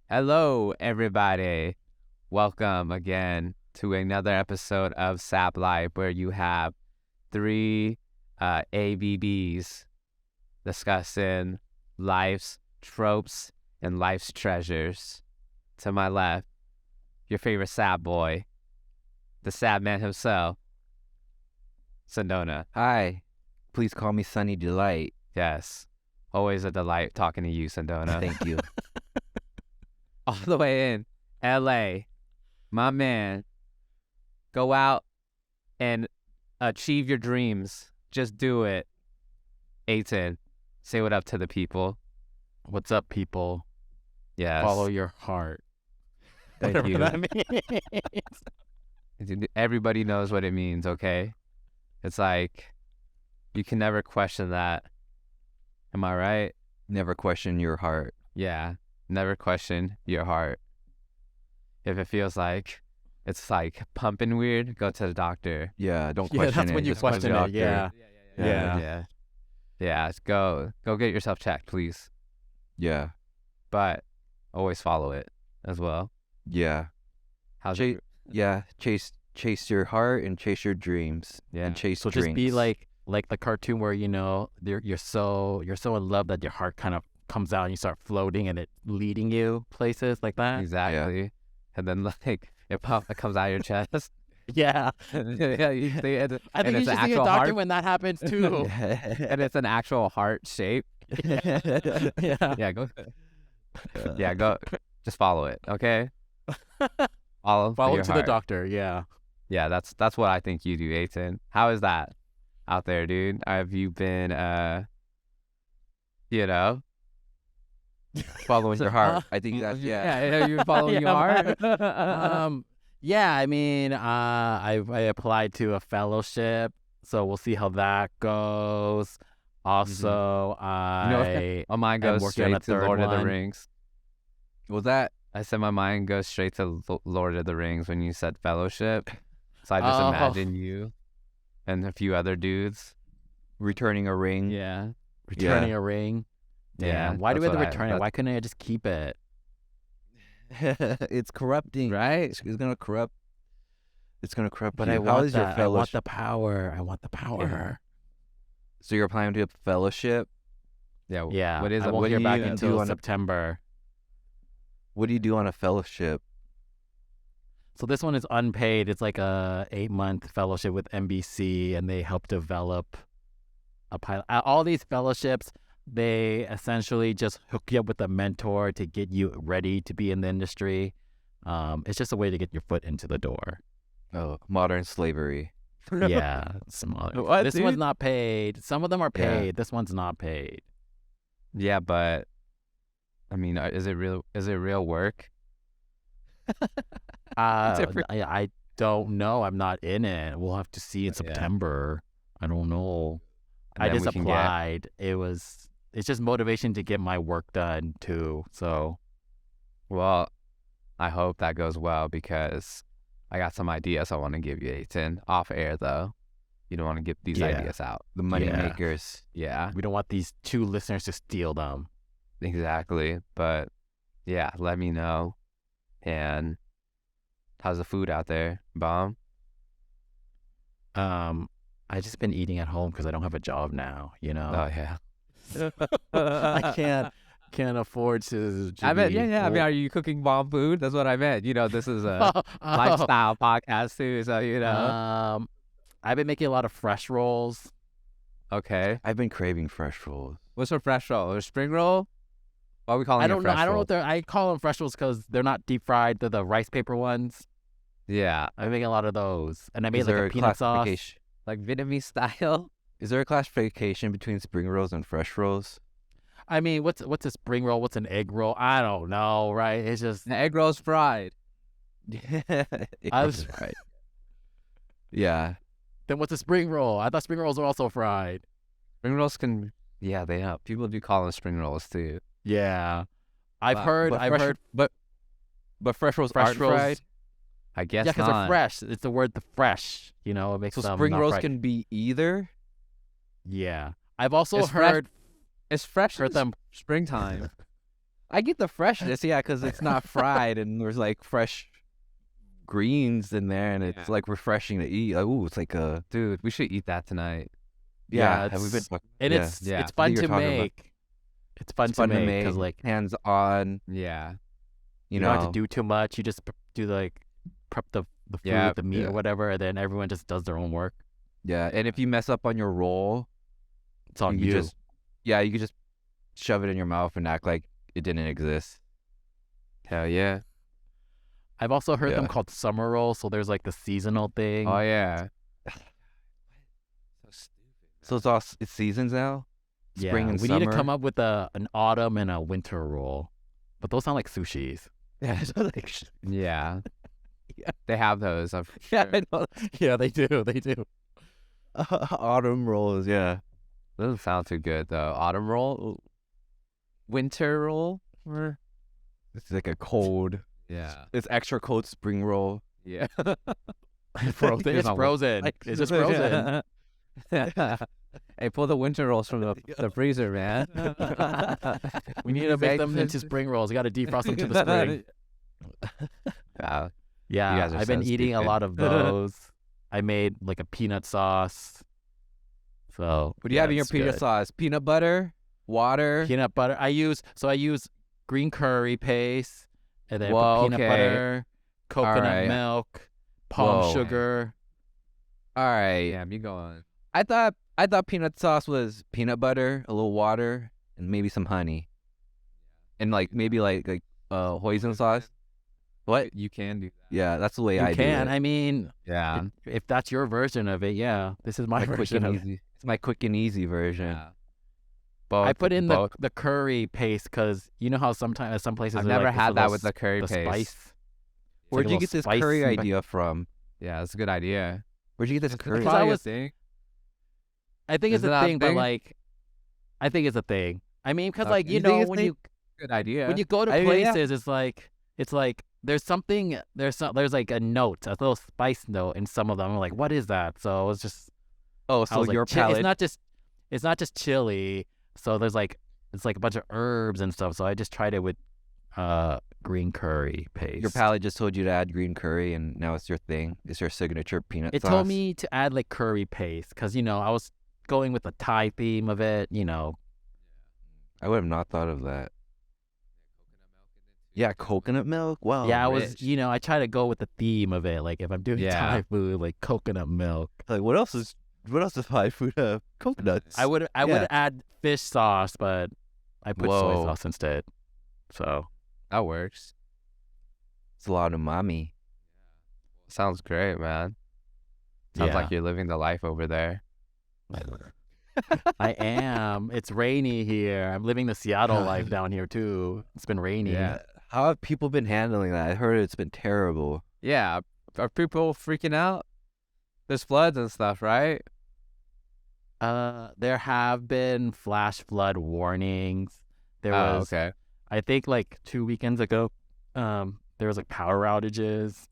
Hello, everybody. Welcome again to another episode of Saeb Life, where you have three ABBs discussing life's tropes and life's treasures. To my left, your favorite Saeb boy, the Saeb man himself, Sedona. Hi, please call me Sunny Delight. Yes, always a delight talking to you, Sedona. Thank you. All the way in LA, my man, go out and achieve your dreams. Just do it. Aiton, say what up to the people. What's up, people? Yes. Follow your heart. Thank Whatever you. that means. Everybody knows what it means, okay? It's like, you can never question that. Am I right? Never question your heart. Yeah. Never question your heart. If it feels like it's like pumping weird, go to the doctor. Yeah, don't Yeah, question that's it. when you just go to the question it. doctor. Yeah. Yeah. Go get yourself checked, please. Yeah. But always follow it as well. Yeah. How's Chase, it? yeah. Chase your heart and chase your dreams. Yeah. And chase So drinks. just be like the cartoon where you're so in love that your heart kind of comes out and you start floating and it leading you places like that. Exactly. And then like it comes out of your chest. Yeah. Yeah, you see it, I think and you it's should an see a actual doctor heart, when that happens too. and it's an actual heart shape. Yeah. Yeah, go. Yeah, go. Just follow it, okay? Follow Follow your to the heart. doctor. Yeah. Yeah, that's what I think you do, Aiton. How is that out there, dude? Have you been, following your heart. I think that's, Yeah, have you been following your heart? Yeah, I mean, I applied to a fellowship, so we'll see how that goes. Also, I My mind am goes working on a straight to third Lord of the one. Rings. Was that? I said my mind goes straight to Lord of the Rings when you said fellowship. So I just Oh. imagine you and a few other dudes. Returning a ring. Yeah. returning a ring. Yeah. Damn, why do we have to that's what return it? Why couldn't I just keep it? It's corrupting. Right? It's gonna corrupt. It's gonna corrupt But you. I How want is your that. I want fellowship? the power. I want the power. So you're applying to a fellowship. Yeah. Yeah. What is I it? won't What hear do back you do until on a- September. What do you do on a fellowship? So this one is unpaid. It's like a 8-month fellowship with NBC, and they help develop a pilot. All these fellowships, they essentially just hook you up with a mentor to get you ready to be in the industry. It's just a way to get your foot into the door. Oh, modern slavery. Yeah, smaller. What, This dude? one's not paid. Some of them are Yeah. paid. This one's not paid. Yeah, but I mean, is it real work? I don't know. I'm not in it. We'll have to see in Yeah. September. I don't know. And I then just we can get- applied. It's just motivation to get my work done too. So Well, I hope that goes well because I got some ideas I want to give you, Aiton. Off air, though. You don't want to get these Yeah. ideas out. The money Yeah. makers. Yeah, we don't want these 2 listeners to steal them. exactly. But yeah, let me know. And how's the food out there? Bomb? I just been eating at home because I don't have a job now. Oh, yeah. I can't afford to. I meant, be- yeah. I mean, are you cooking bomb food? That's what I meant. This is a lifestyle podcast too, so I've been making a lot of fresh rolls. Okay. I've been craving fresh rolls. What's a fresh roll? Or spring roll? Why are we calling I it don't know. fresh I don't know roll? what they're. I call them fresh rolls because they're not deep fried. They're the rice paper ones. Yeah, I'm making a lot of those, and I made Is like there a peanut sauce. classification? like Vietnamese style. Is there a classification between spring rolls and fresh rolls? I mean, what's a spring roll? What's an egg roll? I don't know, right? It's just The egg roll's fried. I was- right. Yeah. then what's a spring roll? I thought spring rolls were also fried. Spring rolls can, yeah, they have. People do call them spring rolls too. Yeah, I've But- heard. But I've fresh- heard But fresh rolls fresh aren't rolls. fried. I guess Yeah, because they're not. fresh. It's the word the fresh. You know, it makes So them spring not rolls fried. can be either. Yeah, I've also It's fresh- heard It's fresh. heard in them. springtime. I get the freshness, yeah, because it's not fried and there's like fresh greens in there, and it's Yeah. like refreshing to eat. Like, ooh, it's like a Dude, we should eat that tonight. Yeah, Have we been? and Yeah. Yeah. it's fun you're to talking about. make. It's fun It's to fun to make because make, like hands on. Yeah. you You don't have to know, do too much. You just do like prep the food, Yeah, the meat yeah. or whatever, and then everyone just does their own work. yeah. And if you mess up on your roll, It's on you you. could just you could just shove it in your mouth and act like it didn't exist. Hell yeah. I've also heard them Yeah. called summer rolls. So there's like the seasonal thing. Oh yeah. So stupid. So it's seasons now. Yeah, Spring and we summer. need to come up with an autumn and a winter roll, but those sound like sushis. Yeah, so like, Yeah. Yeah. They have those. yeah, I know. Yeah, they do. They do. Autumn rolls. Yeah, Doesn't sound too good though. Autumn roll, winter roll. it's like a cold. Yeah. It's extra cold spring roll. Yeah. Frozen. It's not frozen. like- It's just frozen. Hey, pull the winter rolls from the freezer, man. We need to make them into spring rolls. We got to defrost them to the spring. Yeah. Yeah, You guys are I've been so eating a stupid. lot of those. I made like a peanut sauce. So What do you have in your it's peanut good. sauce? Peanut butter, water. Peanut butter. I use green curry paste, and then I Whoa, put peanut okay. butter, coconut Alright. milk, palm Whoa. sugar. All right. Yeah, you go on. I thought peanut sauce was peanut butter, a little water, and maybe some honey, and like maybe like hoisin sauce. What? You can do that. Yeah, that's the way You I can. do it. I mean, Yeah. if that's your version of it, yeah. This is my quick version and of it. easy. It's my quick and easy version. Yeah. I put in both. the curry paste because you know how sometimes some places I've they're never like, had this that little with the curry the paste. spice. It's Where'd like a you little get this spice curry in the- idea from? Yeah, that's a good idea. Where'd you get this It's curry? Because probably I a was- thing. I think it's Isn't a that a thing, but thing? like, I think it's a thing. I mean, because Okay. like You you think know it's when thing? you Good idea. when you go to I mean, yeah. places, it's like there's something there's like a note, a little spice note in some of them. I'm like, what is that? So it was just Oh, I so was like, your chi- palate. it's not just chili. So there's like it's like a bunch of herbs and stuff. So I just tried it with green curry paste. Your palate just told you to add green curry, and now it's your thing. It's your signature peanut It sauce. told me to add like curry paste because you know I was going with the Thai theme of it. You know, I would have not thought of that. Yeah, coconut milk. Wow. yeah, I rich. was you know I try to go with the theme of it. Like if I'm doing Yeah. Thai food, like coconut milk. like what else does Thai food have? Coconuts. I would Yeah. add fish sauce, but I put soy Whoa. sauce instead. So That works. It's a lot of umami. Sounds great, man. Sounds yeah, like you're living the life over there. I am. It's rainy here. I'm living the Seattle life down here too. It's been rainy. Yeah. How have people been handling that? I heard it's been terrible. Yeah. Are people freaking out? There's floods and stuff, right? There have been flash flood warnings. There Oh, was, okay. I think, like 2 weekends ago, there was like power outages.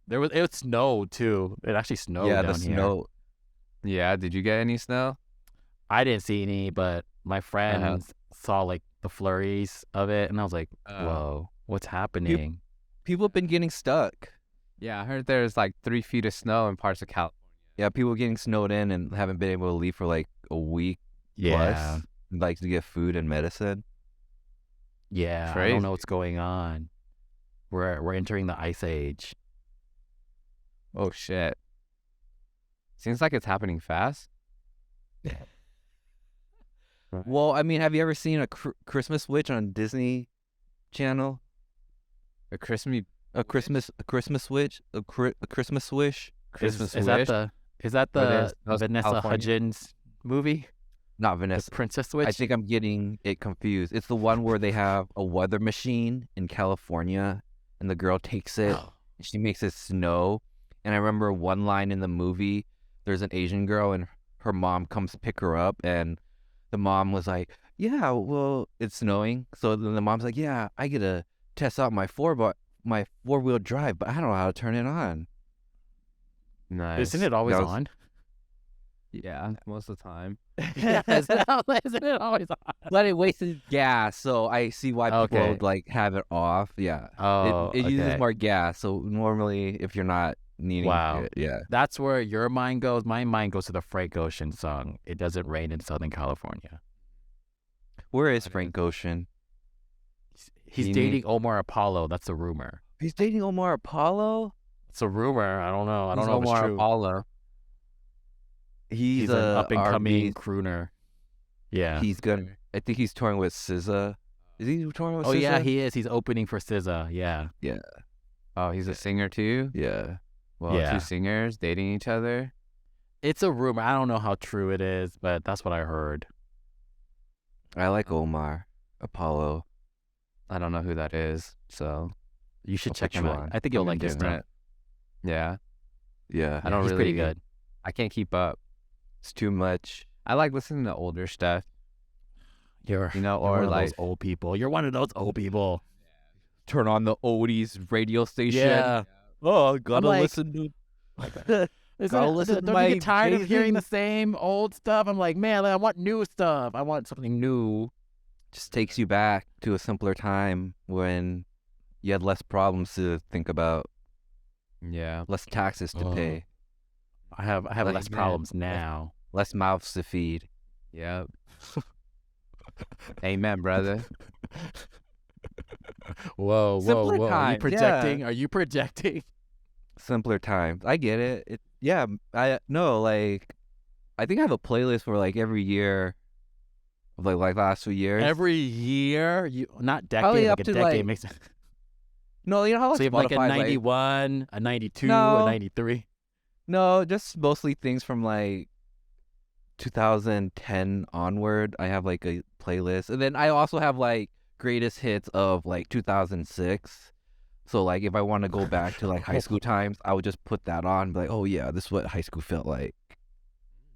It snowed too. It actually snowed yeah, down the here. snow. Yeah. Did you get any snow? I didn't see any, but my friends saw like the flurries of it, and I was like, "Whoa, what's happening?" People have been getting stuck. Yeah, I heard there's like 3 feet of snow in parts of California. Yeah, people getting snowed in and haven't been able to leave for like a week Yeah, plus, like to get food and medicine. yeah. I Crazy. don't know what's going on. We're entering the ice age. Oh shit. Seems like it's happening fast. Well, I mean, have you ever seen a Christmas witch on Disney Channel? A Christmas A Christmas witch, a Christmas wish. Christmas is wish. that Where the there's Vanessa California? Hudgens movie, Not the Vanessa. Princess Witch? I think I'm getting it confused. It's the one where they have a weather machine in California, and the girl takes it and she makes it snow. And I remember one line in the movie. There's an Asian girl, and her mom comes to pick her up, and the mom was like, "Yeah, well, it's snowing." So then the mom's like, "Yeah, I get to test out my four-wheel drive, but I don't know how to turn it on." Nice. Isn't it always That was- on? Yeah, most of the time. Isn't it always hot? But it wastes gas, so I see why people Okay. would like have it off. Yeah, Oh, it uses okay. more gas. So normally, if you're not needing Wow. it, yeah. That's where your mind goes. My mind goes to the Frank Ocean song. It doesn't rain in Southern California. Where is Frank Ocean? He's You dating Omar Apollo. That's a rumor. He's dating Omar Apollo. It's a rumor. I don't know. I don't Who's know if it's Omar true. Apollo. He's an a up and coming R&B. crooner. Yeah. He's gonna. I think he's touring with SZA. Is he touring with Oh SZA? yeah, he is. He's opening for SZA. Yeah. Oh, he's a singer too? Yeah. Well, Yeah. two singers dating each other? It's a rumor. I don't know how true it is, but that's what I heard. I like Omar Apollo. I don't know who that is, so You should I'll check put him you out. on. I think you'll something like his stuff. different. Yeah. Yeah. I don't He's pretty really- good. I can't keep up. It's too much. I like listening to older stuff, You're, you know, you're or one of like those old people. You're one of those old people. Turn on the oldies radio station. Yeah. Oh, gotta like- listen to. Gotta listen to don't my you get tired of hearing the Jay-Z. same old stuff? I'm like, man, I want new stuff. I want something new. Just takes you back to a simpler time when you had less problems to think about, yeah. less taxes to Oh. pay, I have Like, less man, problems now. less mouths to feed. Yep. Amen, brother. Whoa, Simpler Are you times, projecting? Are you projecting? Simpler times. I get it. Yeah. I no like. I think I have a playlist for like every year, of like last 2 years. Every year, you not decade, Probably like up a to, decade like, makes. No, you know how So you have like a Spotify, 91, a 92, No. a 93. No, just mostly things from like 2010 onward. I have like a playlist, and then I also have like greatest hits of like 2006. So like if I want to go back to like high school times, I would just put that on, be like, oh yeah, this is what high school felt like.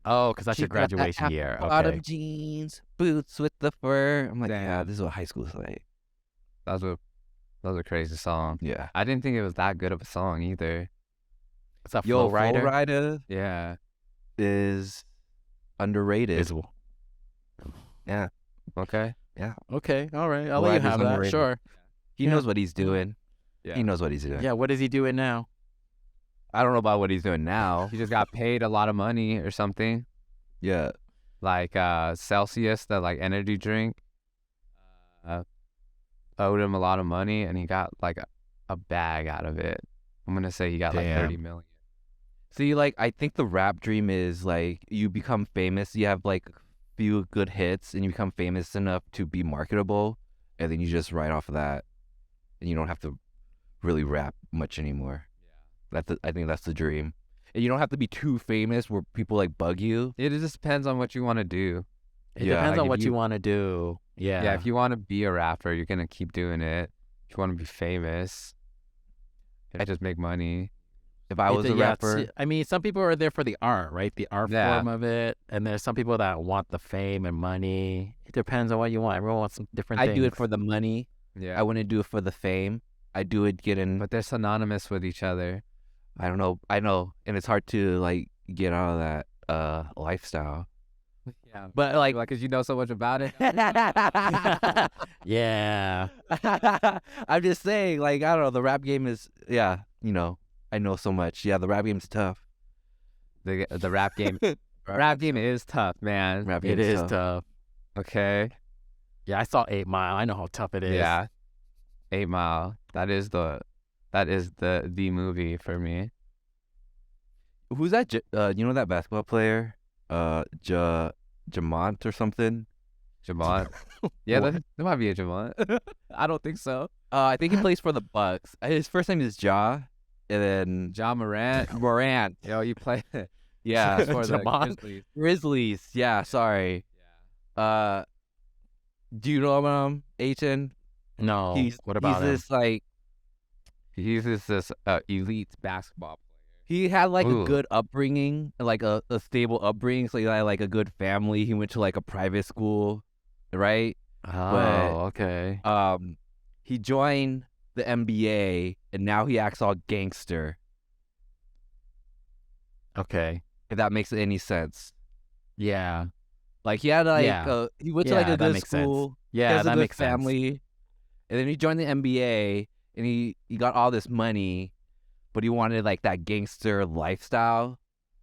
Oh, because that's your She got that graduation year. Bottom Okay. jeans, boots with the fur. I'm like, Damn. yeah, this is what high school is like. That was a crazy song. Yeah. I didn't think it was that good of a song either. It's a Yo, Flow Rider. Flow Rider Yeah. is underrated. Visible. Yeah. Okay. Okay, all right. I'll Flow let you Rider's have that. underrated. Sure. He Yeah. knows what he's doing. Yeah. He knows what he's doing. Yeah. What is he doing now? I don't know about what he's doing now. He just got paid a lot of money or something. Yeah. Like Celsius, the like energy drink, owed him a lot of money, and he got like a bag out of it. I'm gonna say he got like Damn. 30 million. See, like, I think the rap dream is like you become famous, you have like a few good hits, and you become famous enough to be marketable, and then you just write off of that, and you don't have to really rap much anymore. I think that's the dream. And you don't have to be too famous where people like bug you. It just depends on what you want to do. It Yeah, depends like on if what you you- want to do. Yeah. Yeah, if you want to be a rapper, you're gonna keep doing it. If you want to be famous, you just make money. If I was a rapper, I mean, some people are there for the art, right? The art Yeah. form of it. And there's some people that want the fame and money. It depends on what you want. Everyone wants some different I things. do it for the money. Yeah, I wouldn't do it for the fame. I do it getting. but they're synonymous with each other. I don't know. I know, and it's hard to like get out of that lifestyle. Yeah, But like, because you know so much about it. Yeah. I'm just saying, like, I don't know. The rap game is, yeah, I know so much. Yeah, the rap game's tough. The rap game. Rap game is tough, man. Rap It game's is tough. Okay. Yeah, I saw 8 Mile. I know how tough it is. Yeah. 8 Mile. That is the movie for me. Who's that? You know that basketball player, Jamont or something? Jamont. Yeah, What? that might be a Jamont. I don't think so. I think he plays for the Bucks. His first name is Ja, and then John Morant. Morant. Yo, you play Yeah, for the Jamont? Grizzlies. Grizzlies. Yeah, sorry. Do you know him, Aiton? No. What about he's him? this like He's this elite basketball player. he had like Ooh. a good upbringing, like a stable upbringing. So he had like a good family. He went to like a private school, right? Oh, okay. He joined the NBA and now he acts all gangster. Okay. If that makes any sense. Yeah. Like he had Yeah. he went to like Yeah, a that good makes sense. school. He Yeah, has a that good makes sense. family, and then he joined the NBA, and he got all this money, but he wanted like that gangster lifestyle,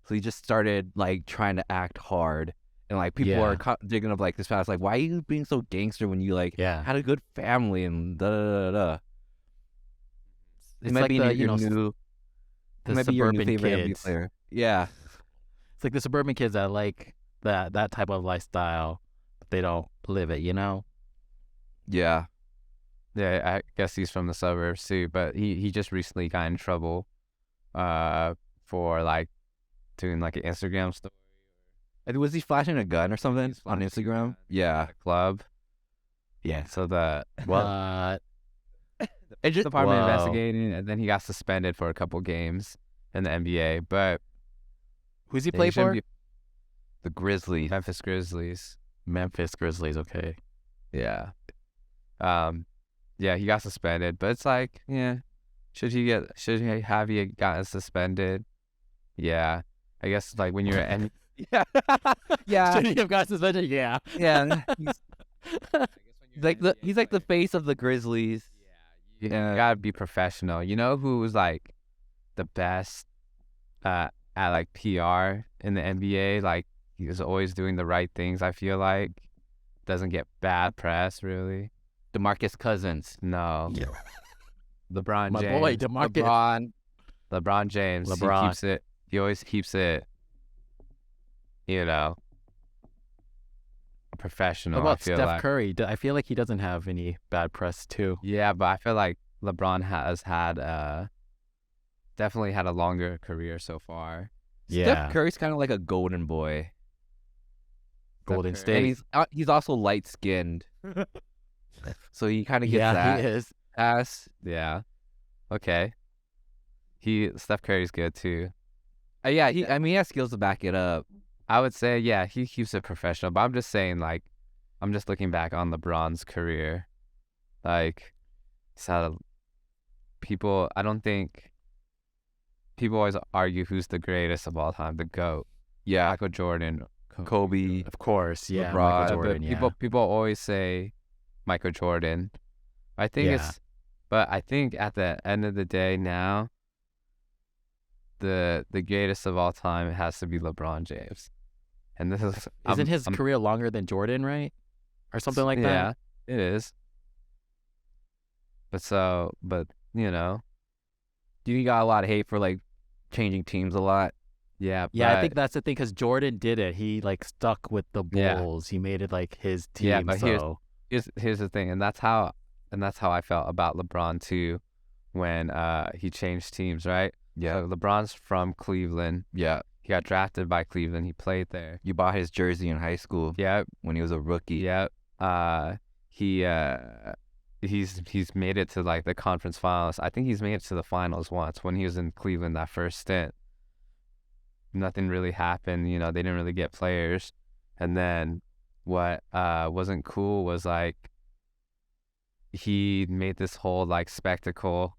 so he just started like trying to act hard, and like people are Yeah. digging up like this past, like, why are you being so gangster when you like Yeah. had a good family and da da da da. He It's might like be the, your new, he the might be your new suburban favorite NBA kids. player. Yeah, It's like the suburban kids that like that type of lifestyle, but they don't live it, you know? yeah. Yeah, I guess he's from the suburbs too, but he just recently got in trouble for like doing like an Instagram story. And was he flashing a gun or something He's on flashing a Instagram? gun Yeah, at a club. yeah. So the What? It just department Whoa. investigating, and then he got suspended for a couple games in the NBA. But who's he yeah, play he shouldn't for? be The Grizzlies. Memphis Grizzlies. Memphis Grizzlies, okay. Yeah. Yeah, he got suspended, but it's like, yeah, should he have he gotten suspended? Yeah. I guess like when you're an Yeah, yeah, Should he have got suspended? Yeah. yeah. He's like the face of the Grizzlies. you Yeah. gotta be professional. You know who's like the best at like PR in the NBA? Like he's always doing the right things, I feel like. Doesn't get bad press really. DeMarcus Cousins. No. Yeah. LeBron My James. boy, DeMarcus. LeBron James. LeBron. He keeps it. He always keeps it. You know, What professional. about I feel Steph like. Curry? I feel like he doesn't have any bad press too. Yeah, but I feel like LeBron has had definitely had a longer career so far. Yeah. Steph Curry's kind of like a golden boy, Golden Steph Curry. and State. he's also light skinned, so he kind of gets Yeah, that he is. pass. Yeah. Okay. Steph Curry's good too. Yeah, I mean, he has skills to back it up. I would say, yeah, he keeps it professional. But I'm just saying, like, I'm just looking back on LeBron's career. Like, he's had people. I don't think people always argue who's the greatest of all time, the GOAT. Yeah, Michael Jordan, Kobe. Of course, yeah. LeBron, Michael But Jordan, yeah. people always say Michael Jordan. I think Yeah. but I think at the end of the day now, the greatest of all time has to be LeBron James, and this is Isn't his career longer than Jordan, right? Or something like that? Yeah, it is. But you know, You got a lot of hate for like changing teams a lot. yeah, Yeah, I but- think that's the thing because Jordan did it. He like stuck with the Yeah. Bulls. He made it like his team. Yeah, but so here's the thing, and that's how I felt about LeBron too, when he changed teams, right? Yeah, So LeBron's from Cleveland. yeah. He got drafted by Cleveland. He played there. You bought his jersey in high school Yeah, when he was a rookie. yeah. He's made it to like the conference finals. I think he's made it to the finals once when he was in Cleveland that first stint. Nothing really happened, you know, they didn't really get players. And then what wasn't cool was like he made this whole like spectacle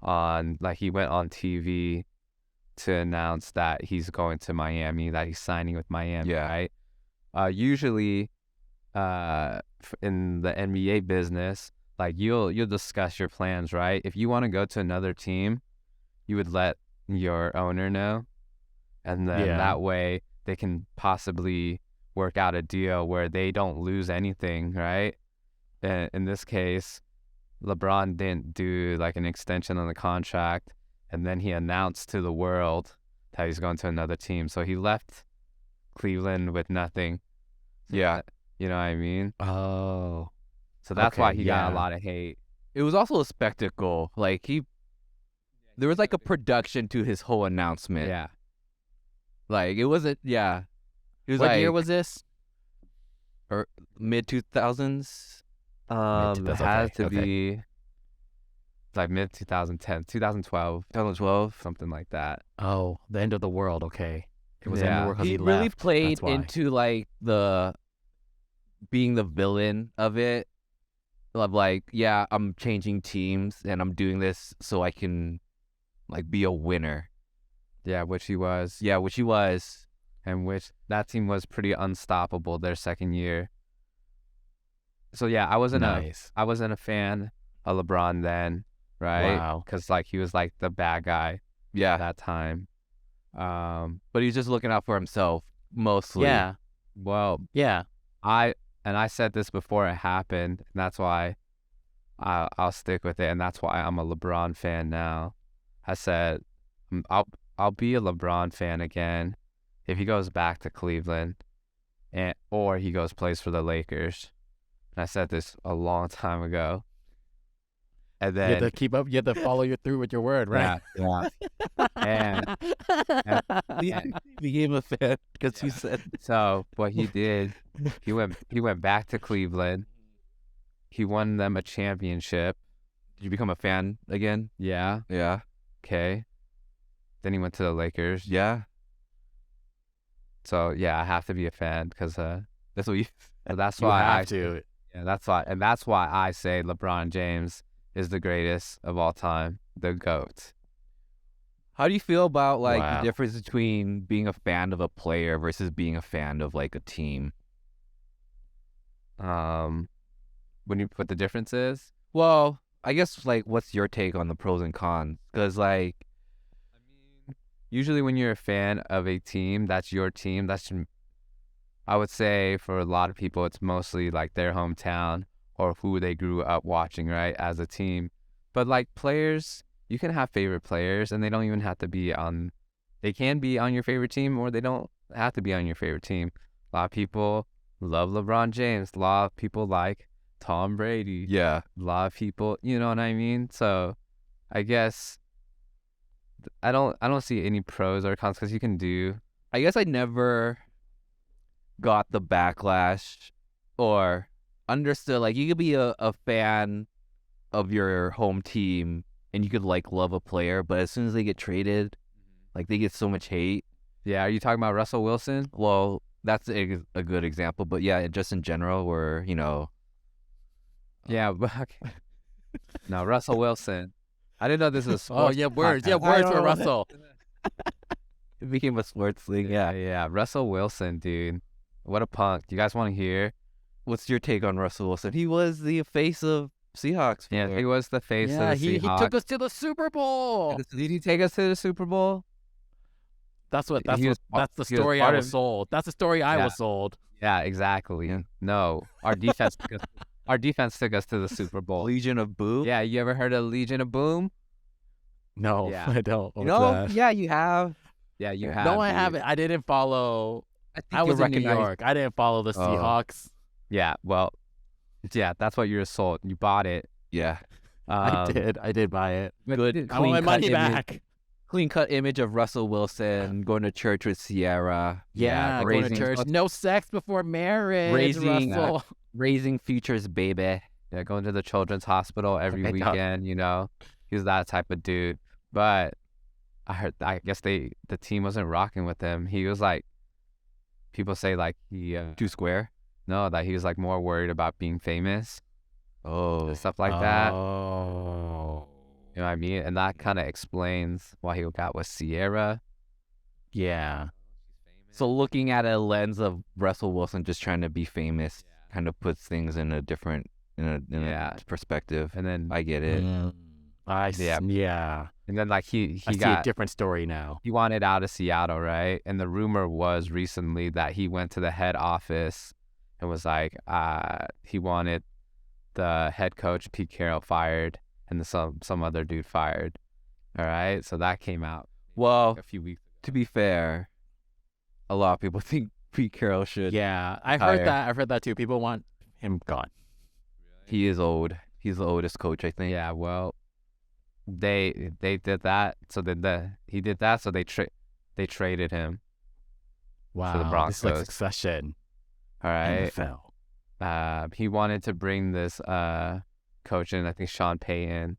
on like he went on TV to announce that he's going to Miami, that he's signing with Miami, Yeah. right? Usually in the NBA business, like you'll discuss your plans, right? If you want to go to another team, you would let your owner know, and then Yeah. that way they can possibly work out a deal where they don't lose anything, right? And in this case, LeBron didn't do like an extension on the contract, and then he announced to the world that he's going to another team. So he left Cleveland with nothing. Yeah. You know what I mean? oh, So that's why Okay, he got a yeah. lot of hate. It was also a spectacle. Like there was like a production to his whole announcement. Yeah. Like it wasn't. Yeah, it was what like year was this? mid 2000s. It has to okay. be like mid 2010, 2012, 2012. something like that. Oh, the end of the world. Okay, it was the end of the Yeah. world because He he really left. played That's why. into like the being the villain of it. Of like, yeah, I'm changing teams and I'm doing this so I can like be a winner. Yeah, which he was. Yeah, which he was. and which that team was pretty unstoppable their second year. So yeah, I wasn't Nice. a fan of LeBron then, right? Wow. Because like he was like the bad guy at Yeah, that time. but he's just looking out for himself mostly. Yeah. Well, Yeah. I said this before it happened, and that's why I'll stick with it, and that's why I'm a LeBron fan now. I said I'll be a LeBron fan again if he goes back to Cleveland, or he plays for the Lakers. And I said this a long time ago. And You have then to keep up. You have to follow through with your word, right? yeah. and He became a fan because he said. so what he did, he went back to Cleveland. He won them a championship. Did you become a fan again? Yeah. Yeah. Okay. Then he went to the Lakers. Yeah. So yeah, I have to be a fan because That's what you. that's You why have to. Yeah, that's why I say LeBron James is the greatest of all time, the GOAT. How do you feel about like Wow. the difference between being a fan of a player versus being a fan of like a team? When you put the difference is, Well, I guess like what's your take on the pros and cons? Because like usually when you're a fan of a team, that's your team. I would say for a lot of people, it's mostly like their hometown or who they grew up watching, right, as a team. But like players, you can have favorite players, and they don't even have to be on. They can be on your favorite team, or they don't have to be on your favorite team. A lot of people love LeBron James. A lot of people like Tom Brady. yeah, A lot of people, you know what I mean? So I guess I don't see any pros or cons because you can do. I guess I never got the backlash or understood like you could be a fan of your home team and you could like love a player, but as soon as they get traded, like they get so much hate. Yeah, are you talking about Russell Wilson? Well, that's a good example, but yeah, just in general, where Yeah, but okay. No, Russell Wilson. I didn't know this was a Oh, sports yeah, words. Yeah, podcast. words don't for know. Russell. it became a sports thing. Yeah. Yeah, Russell Wilson, dude. What a punk. You guys want to hear? What's your take on Russell Wilson? He was the face of Seahawks. Yeah, he was the face Yeah, of the he Seahawks. took us to the Super Bowl. Did he take us to the Super Bowl? That's the he was story I part was of- sold. That's the story I Yeah. was sold. Yeah, exactly. Yeah. No, our defense took us to the Super Bowl. Legion of Boom. Yeah, you ever heard of Legion of Boom? No, Yeah. I don't. What's No, that? yeah, you have. Yeah, you have. No, I dude. haven't. I didn't follow. I think I was you'll in New recognize- York. I didn't follow the Oh. Seahawks. Yeah, well, yeah, that's what you were sold. You bought it. Yeah. I did buy it. Good, I want my clean-cut money image. back. Clean cut image of Russell Wilson going to church with Sierra. Yeah, going to raising, church. No sex before marriage. Raising, Russell. raising futures, baby. Yeah, going to the children's hospital every I know. weekend, you know. He was that type of dude. But I guess the team wasn't rocking with him. He was like, people say like he, Two square. no, that he was like more worried about being famous Oh. and stuff like that. Oh. You know what I mean? And that kind of explains why he got with Sierra. Yeah. So looking at a lens of Russell Wilson just trying to be famous kind of puts things in a different Yeah. a perspective. And then I get it. Yeah. Yeah. and then like he I see a got different story now. he wanted out of Seattle, right? And the rumor was recently that he went to the head office and was like, he wanted the head coach Pete Carroll fired and some other dude fired. All right, so that came out Well, a few weeks ago. to be fair, a lot of people think Pete Carroll should. Yeah, I've Higher. heard that. I've heard that too. People want him gone. He is old. He's the oldest coach, I think. Yeah, well, they did that. So then he did that. So they traded him. Wow, this is like Broncos. Succession. All right. NFL. He wanted to bring this coach in, I think Sean Payton,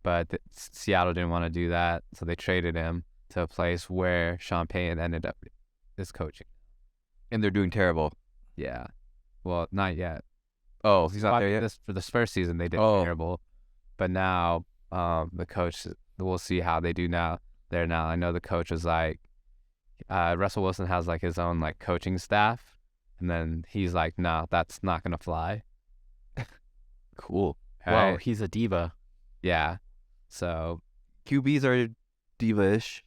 but Seattle didn't want to do that, so they traded him to a place where Sean Payton ended up is coaching. And they're doing terrible. Yeah, well, not yet. Oh, he's not there yet? For this first season, they did Oh. terrible, but now the coach, we'll see how they do now. I know the coach was like, Russell Wilson has like his own like coaching staff, and then he's like, "No, that's not gonna fly." Cool. Whoa, Right? he's a diva. Yeah. So QBs are diva-ish.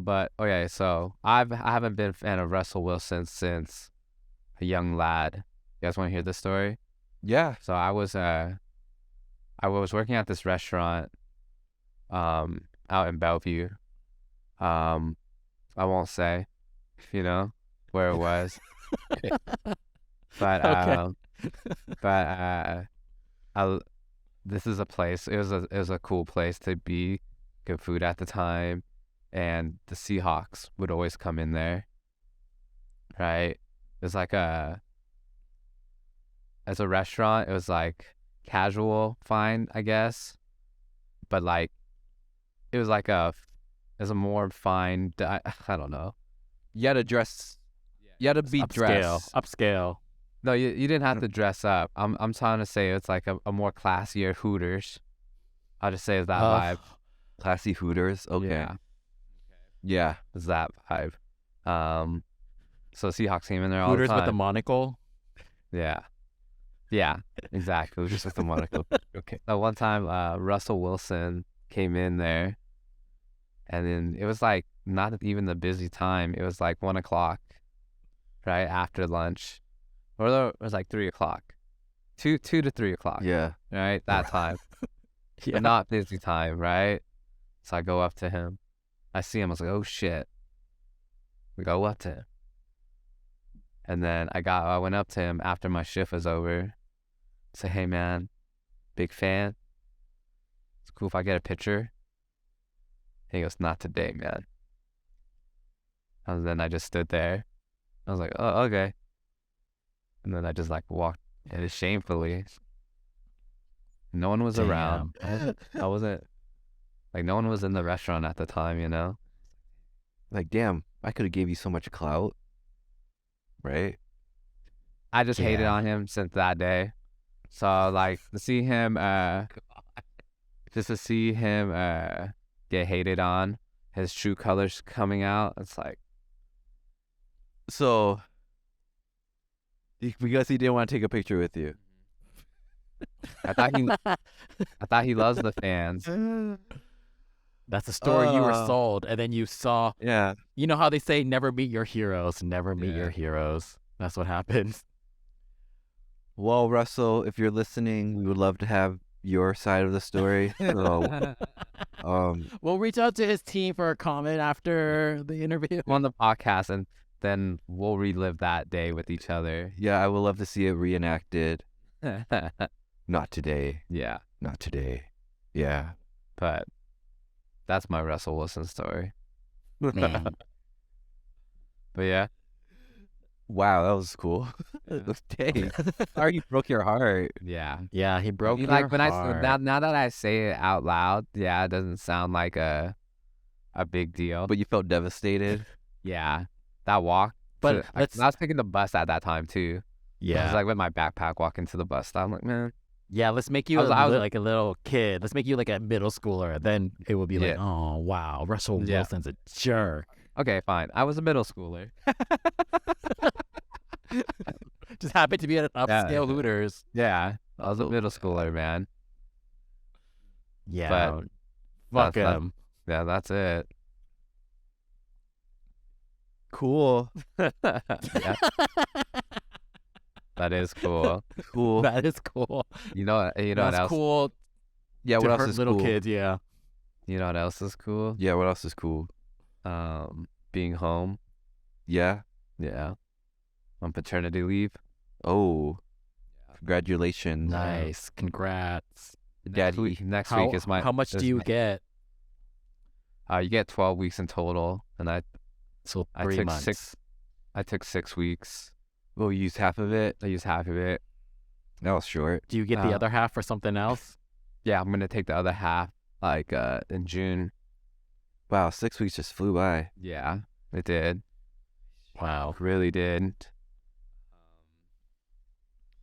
but okay, so I haven't been a fan of Russell Wilson since a young lad. You guys want to hear this story? Yeah. So I was working at this restaurant out in Bellevue. I won't say, where it was. But Okay. this is a place. It was a cool place to be. Good food at the time, and the Seahawks would always come in there. Right? It's like as a restaurant, it was like casual, fine, I guess, but like it was like as a more fine. I don't know. You had to dress. You had to be dressed. Upscale. No, you didn't have to dress up. I'm trying to say it's like a more classier Hooters. I'll just say it's that vibe. Classy Hooters. Okay. Yeah, Yeah. it's that vibe. So Seahawks came in there all Hooters the with the time. monocle. Yeah, exactly. Just with the monocle. Okay. So one time, Russell Wilson came in there, and then it was like not even the busy time. It was like 1:00, right after lunch, or it was like 3:00, 2 to 3:00. Yeah. Right, that time, but not busy time, right? So I go up to him. I see him. I was like, oh shit. We go up to him, and then I went up to him after my shift was over. Say, hey man, big fan. It's cool if I get a picture. He goes, not today, man. And then I just stood there. I was like, oh, okay. And then I just like walked shamefully. No one was around. I wasn't, like, no one was in the restaurant at the time. Like, damn, I could have gave you so much clout. Right? I just hated Yeah. on him since that day. So like to see him get hated on, his true colors coming out, it's like, So, because he didn't want to take a picture with you. I thought he loves the fans. That's a story you were Uh. sold, and then you saw. Yeah. You know how they say, "Never meet your heroes." Never meet Yeah. your heroes. That's what happens. Well, Russell, if you're listening, we would love to have your side of the story. So, We'll reach out to his team for a comment after the interview. On the podcast, and then we'll relive that day with each other. yeah, I would love to see it reenacted. Not today. Yeah, Not today. Yeah. but that's my Russell Wilson story. Man. But yeah, Wow, that was cool. Dang. Sorry you broke your heart. yeah. Yeah, he broke your Like when heart. now that I say it out loud, yeah, it doesn't sound like a big deal. But you felt devastated. yeah, that walk. But I let's. was taking the bus at that time too. I Yeah, was like with my backpack walking to the bus stop. I'm like, man, yeah. Let's make you I was- like a little kid. Let's make you like a middle schooler. Then it will be like, Yeah. oh wow, Russell Yeah. Wilson's a jerk. okay, fine. I was a middle schooler. Just happened to be at an upscale Hooters. Yeah, I was a middle schooler, man. Yeah, But fuck that's- him. Yeah, that's it. Cool. Yeah, that is cool. Cool. That is cool. You know what That's else? cool. Yeah, to what else hurt is little cool? kids? Yeah. You know what else is cool? Yeah, what else is cool? Being home. Yeah. Yeah, on paternity leave. Oh. Congratulations. Nice. Congrats. Daddy. Next week is my. How much is do you my- get? You get 12 weeks in total, and I So I 3 took months. 6. I took 6 weeks. Oh, you used half of it? I used half of it. That was short. Do you get the Uh, other half for something else? Yeah, I'm gonna take the other half like in June. Wow, 6 weeks just flew by. Yeah, it did. Wow. Really did.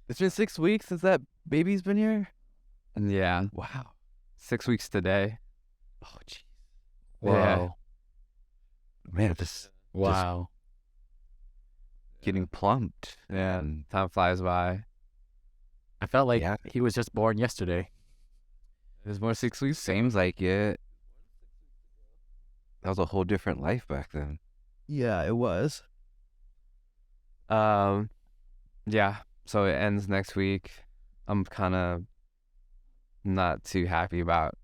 It's been 6 weeks since that baby's been here? And yeah, Wow. 6 weeks today. Oh, jeez. Whoa. Yeah. Man, just Wow. getting plumped. Yeah, And time flies by. I felt like Yeah. he was just born yesterday. There's more 6 weeks. seems like it. That was a whole different life back then. Yeah, it was. Yeah. So it ends next week. I'm kind of not too happy about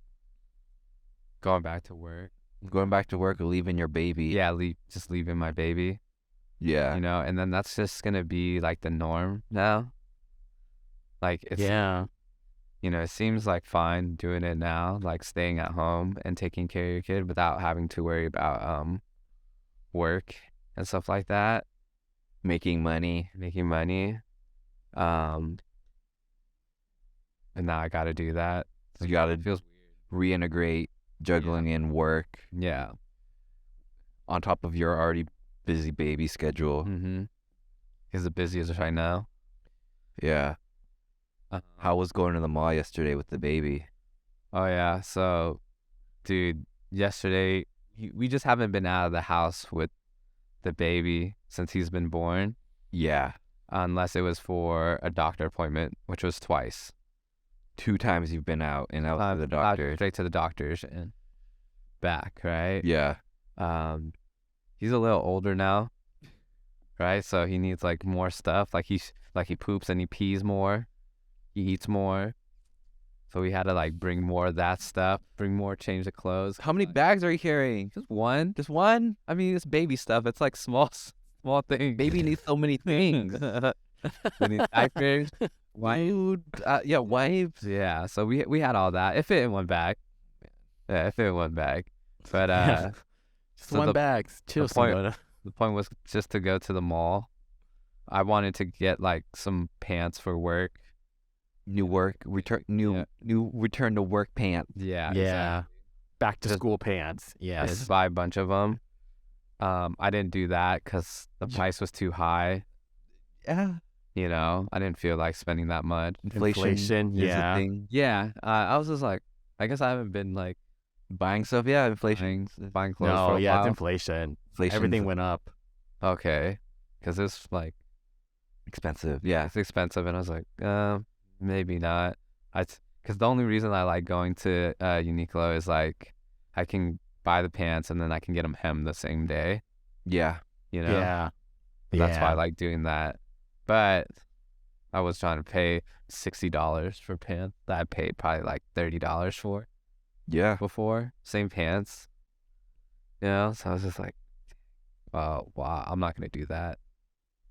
going back to work. Going back to work or leaving your baby. Yeah, just leaving my baby. Yeah. You know, and then that's just gonna be like the norm now. Like it's Yeah. you know, it seems like fine doing it now, like staying at home and taking care of your kid without having to worry about work and stuff like that, Making money. making money. And now I got to do that. So you got to It feels reintegrate juggling in work yeah. on top of your already busy baby schedule. Mm-hmm. He's the busiest right now. Yeah. Uh, How was going to the mall yesterday with the baby? Oh yeah. So, dude, yesterday we just haven't been out of the house with the baby since he's been born, Yeah. unless it was for a doctor appointment, which was twice. 2 times you've been out and out to the doctor. Straight to the doctors and back, right? Yeah. He's a little older now, right? So he needs like more stuff. Like he poops and he pees more. He eats more. So we had to like bring more of that stuff, change the clothes. How many bags are you carrying? Just one. Just one? I mean, it's baby stuff. It's like small things. Baby needs so many things. We need diapers. Food. Yeah, wipes. Yeah. So we had all that. It fit in one bag. Yeah, it fit in one bag. But Yeah. Just so one bag. Chill, the point was just to go to the mall. I wanted to get like some pants for work. New return to work pants. Yeah. Yeah. Exactly. Back to Just- school pants. Yes. Just buy a bunch of them. I didn't do that because the price was too high. Yeah. You know, I didn't feel like spending that much. Inflation, is a yeah. thing. Yeah. I was just like, I guess I haven't been like Buying stuff, yeah, inflation. buying clothes No, for a yeah, while. it's inflation. Inflation's Everything went up. Okay. Because it's like, expensive. Yeah. it's expensive. And I was like, maybe not. Because the only reason I like going to Uniqlo is like, I can buy the pants and then I can get them hemmed the same day. Yeah. You know? Yeah. That's why I Yeah. like doing that. But I was trying to pay $60 for pants that I paid probably like $30 for Yeah. before. Same pants. You know? So I was just like, wow, I'm not going to do that.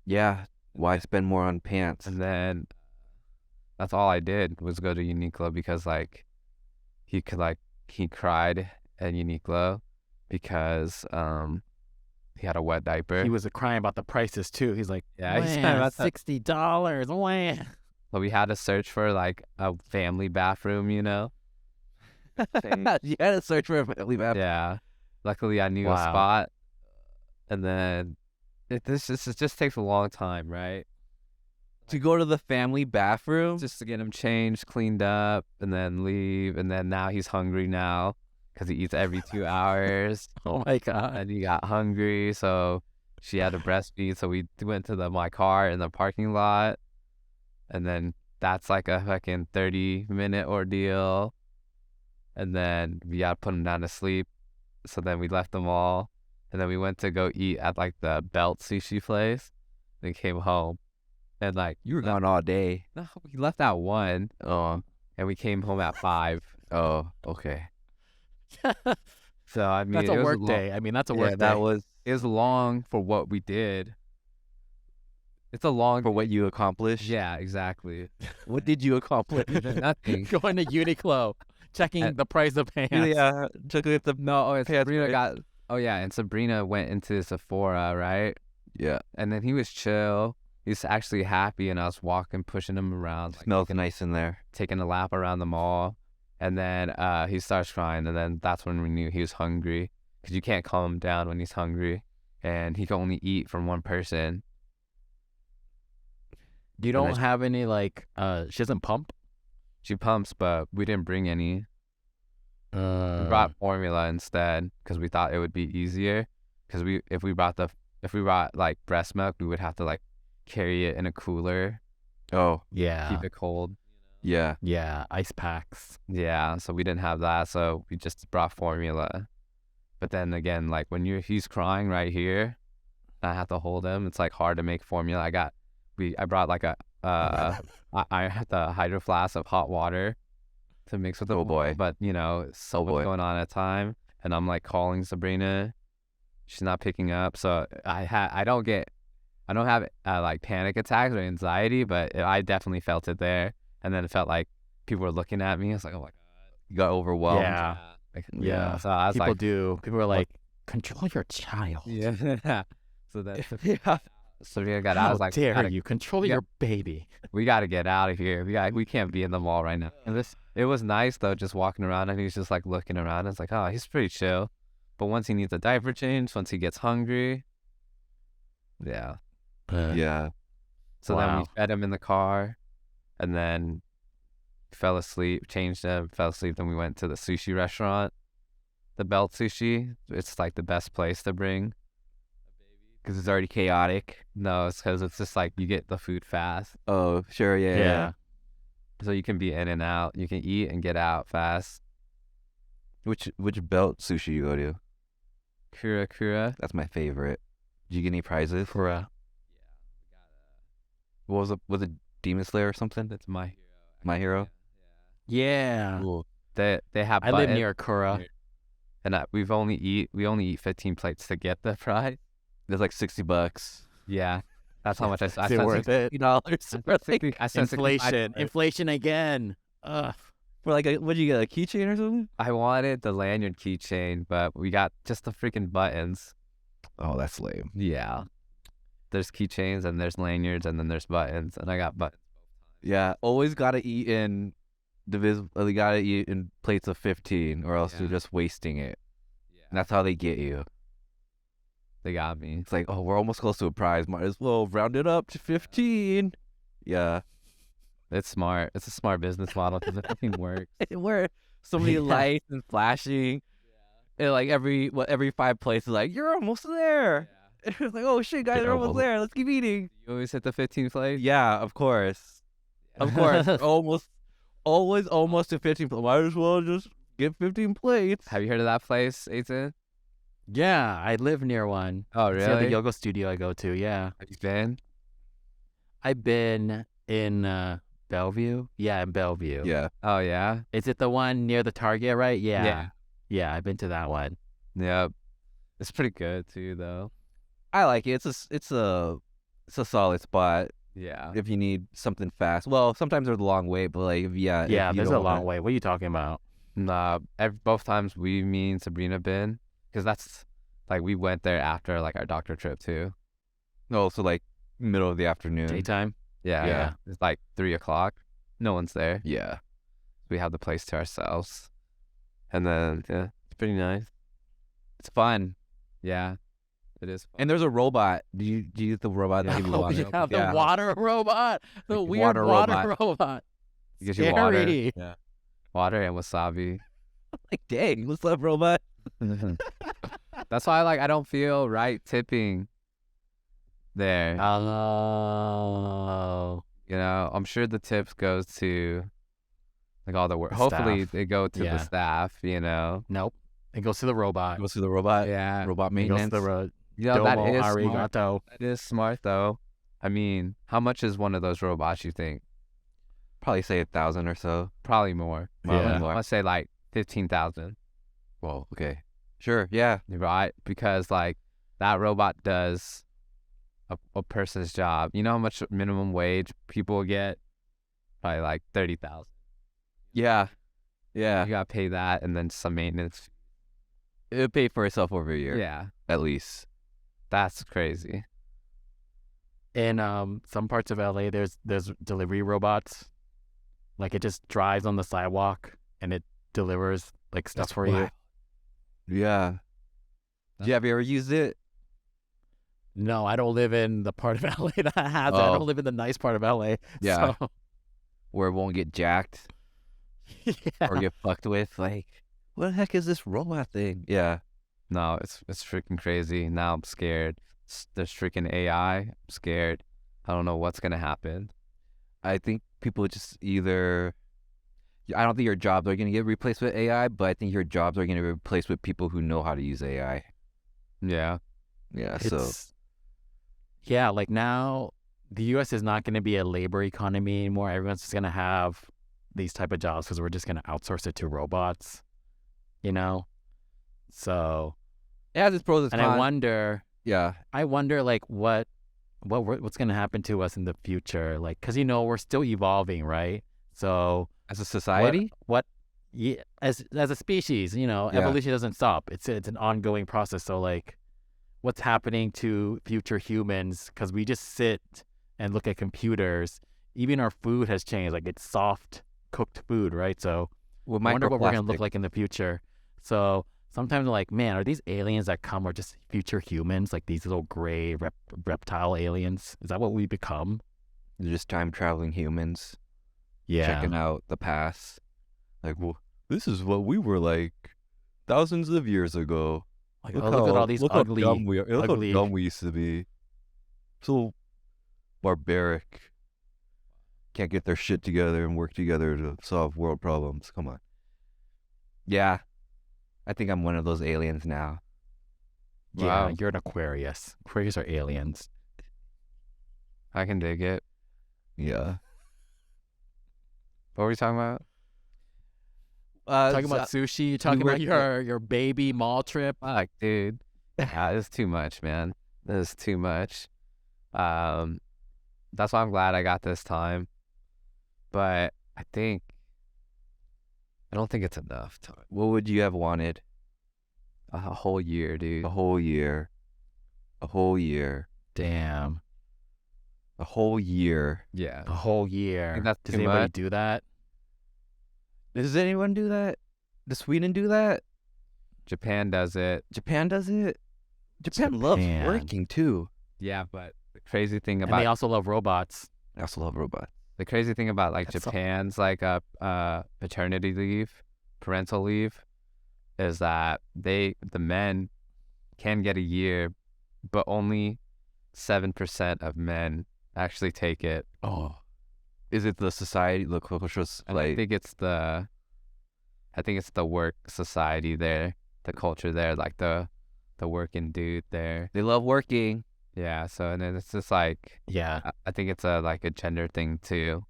Yeah. Why spend more on pants? And then that's all I did was go to Uniqlo because like he cried at Uniqlo because he had a wet diaper. He was crying about the prices too. He's like, Yeah, he's crying about that. $60. Wah. So we had to search for like a family bathroom, you know? You had to search for a family bathroom. Yeah. Luckily I knew a Wow. spot. And then it just takes a long time, right? To go to the family bathroom? Just to get him changed, cleaned up, and then leave. And then now he's hungry now because he eats every 2 hours. Oh my God. And he got hungry, so she had to breastfeed. So we went to my car in the parking lot. And then that's like a fucking 30-minute ordeal. And then we got to put him down to sleep. So then we left them all. And then we went to go eat at like the Belt sushi place. Then came home. And like, You were gone all day. no, we left at 1. Oh. And we came home at 5. Oh, okay. So I mean, That's it a was work long. day. I mean, that's a work Yeah, day. that was It was long for what we did. It's a long for what you accomplished. Yeah, exactly. What did you accomplish? Nothing. Going to Uniqlo, checking the price of pants. Yeah, took it the No, and Pants Sabrina price. got. Oh yeah, and Sabrina went into Sephora, right? yeah. And then he was chill. He's actually happy, and I was walking, pushing him around, like, Smells nice in there. taking a lap around the mall. And then he starts crying, and then that's when we knew he was hungry, because you can't calm him down when he's hungry, and he can only eat from one person. You don't have any like she doesn't pump? She pumps, but we didn't bring any. We brought formula instead because we thought it would be easier. because if we brought like breast milk, we would have to like carry it in a cooler, Oh, Yeah. keep it cold. yeah. Yeah. Ice packs. Yeah, so we didn't have that, so we just brought formula. But then again, like when he's crying right here, I have to hold him. It's like hard to make formula. I brought like I had the hydro flask of hot water to mix with the Oh, boy. but so much boy. going on at a time, and I'm like calling Sabrina, she's not picking up. So I don't have like panic attacks or anxiety, but I definitely felt it there, and then it felt like people were looking at me. It's like, oh my god, You got overwhelmed. Yeah. Yeah. So I was People like, do. People are like, control your child. yeah. So that Yeah. Sabrina got out. I How was like, dare you control yeah. your baby? we got to get out of here. We can't be in the mall right now. And it was nice though, just walking around, and he's just like looking around. It's like, oh, he's pretty chill. But once he needs a diaper change, once he gets hungry, yeah. Yeah. So then we Wow. fed him in the car, and then fell asleep, changed him, fell asleep. Then we went to the sushi restaurant, the Belt Sushi. It's like the best place to bring. Because it's already chaotic. No, it's because it's just like you get the food fast. Oh, sure. Yeah. Yeah. So you can be in and out. You can eat and get out fast. Which belt sushi you go to? Kura. That's my favorite. Did you get any prizes? For a What was it? Was it Demon Slayer or something? That's my hero. My Hero? yeah. Cool. They have. I live buttons, near Kura. and we only eat 15 plates to get the prize. There's like $60. Yeah, that's how much I Is spent. it worth it? $60 I spent Inflation. 65. Inflation again. Ugh. For like what'd you get? A keychain or something? I wanted the lanyard keychain, but we got just the freaking buttons. Oh, that's lame. Yeah, there's keychains and there's lanyards and then there's buttons, and I got buttons. Yeah, always gotta eat in you gotta eat in plates of 15, or else you're Yeah. just wasting it. Yeah, And that's how they get you. they got me. It's like, oh, we're almost close to a prize. Might as well round it up to 15. Yeah. It's smart. It's a smart business model because it fucking works. Where so many Yeah. lights and flashing. And like every 5 places, like, you're almost there. It's like, oh shit, guys, You're we're almost almost- there. Let's keep eating. You always hit the 15 plate. Yeah, of course. Of course. Always almost to 15 plates. Might as well just get 15 plates. Have you heard of that place, Ethan? Yeah, I live near one. Oh, It's near the really? yoga studio I go to. Yeah. Have you been? I've been in Bellevue. Yeah, in Bellevue. Yeah. Oh, yeah? Is it the one near the Target, right? Yeah. Yeah. Yeah, I've been to that one. Yep. It's pretty good, too, though. I like it. It's a solid spot Yeah. if you need something fast. Well, sometimes there's a long wait, but like, if Yeah, you there's don't a long wanna- way. What are you talking about? Nah, both times me and Sabrina been, because that's, like, we went there after, like, our doctor trip, too. No, so like middle of the afternoon. Daytime? Yeah. Yeah. It's like 3 o'clock. No one's there. Yeah. We have the place to ourselves. And then, yeah, it's pretty nice. It's fun. Yeah. It is fun. And there's a robot. Do you use the robot that give you Oh, water? yeah, the Yeah. water robot. The Like weird water water robot. It gives you water. Scary. Yeah. Water and wasabi. Like, dang, what's up, robot? That's why, like, I don't feel right tipping there. Oh. You know, I'm sure the tips goes to, like, all the work. The Hopefully staff. they go to Yeah. the staff, you know. Nope. It goes to the robot. Goes to the robot. Yeah. Robot It goes to maintenance. the road. You know, that Domo is smart. arigato. That is smart, though. I mean, how much is one of those robots, you think? Probably say 1,000 or so. Probably more. Yeah. More. Let's say, like, 15,000. Well, okay. Sure. Yeah. Right? Because, like, that robot does a person's job. You know how much minimum wage people get? Probably, like, 30,000. Yeah. Yeah. You gotta pay that and then some maintenance. It would pay for itself over a year. Yeah, At least. that's crazy. In some parts of LA, there's delivery robots. Like it just drives on the sidewalk and it delivers like stuff for you. wild. Yeah. Have you ever used it? No, I don't live in the part of LA that has it. I Oh. don't live in the nice part of LA. Yeah. So, Where it won't get jacked yeah. or get fucked with? Like, what the heck is this robot thing? Yeah. No, it's freaking crazy. Now I'm scared. There's freaking AI. I'm scared. I don't know what's gonna happen. I think people just either. I don't think your jobs are going to get replaced with AI, but I think your jobs are going to be replaced with people who know how to use AI. Yeah. Yeah, so It's yeah, like now the US is not going to be a labor economy anymore. Everyone's just going to have these type of jobs because we're just going to outsource it to robots, you know? So, it has its pros and and cons. I Yeah, wonder like what's going to happen to us in the future, like cuz we're still evolving, right? So, as a society. what yeah, as a species, Yeah. evolution doesn't stop. It's an ongoing process. So like what's happening to future humans, because we just sit and look at computers. Even our food has changed, like it's soft cooked food, right? So With I wonder what we're gonna look microplastic. like in the future. So sometimes I'm like, man, are these aliens that come are just future humans, like these little gray reptile aliens? Is that what we become? They're just time traveling humans Yeah, checking out the past. Like, well, this is what we were like thousands of years ago. like look at all these ugly, how dumb we are. Look ugly. how dumb we used to be. So barbaric. Can't get their shit together and work together to solve world problems. Come on. Yeah, I think I'm one of those aliens now. Yeah, Wow. you're an Aquarius. Aquarius are aliens. I can dig it. Yeah. What were we talking about? Talking about sushi. You're talking were- about your baby mall trip. Fuck, dude. Yeah, it's too much, man. This is too much. That's why I'm glad I got this time. But I don't think it's enough time. What would you have wanted? A whole year, dude. A whole year. A whole year. Damn, A whole year. Yeah. a whole year. Think that's Does too anybody much? do that? Does anyone do that? Does Sweden do that? Japan does it. Japan does it? Japan loves Japan. working too. Yeah, but the crazy thing And about they also love robots. I also love robots. like That's so- Japan's like paternity leave, parental leave, is that the men can get a year, but only 7% of men actually take it. Oh. Is it the society, the cultural, And I think it's the work society there, the culture there, like the working dude there. they love working. Yeah. So and then it's just like Yeah, I think it's a gender thing too.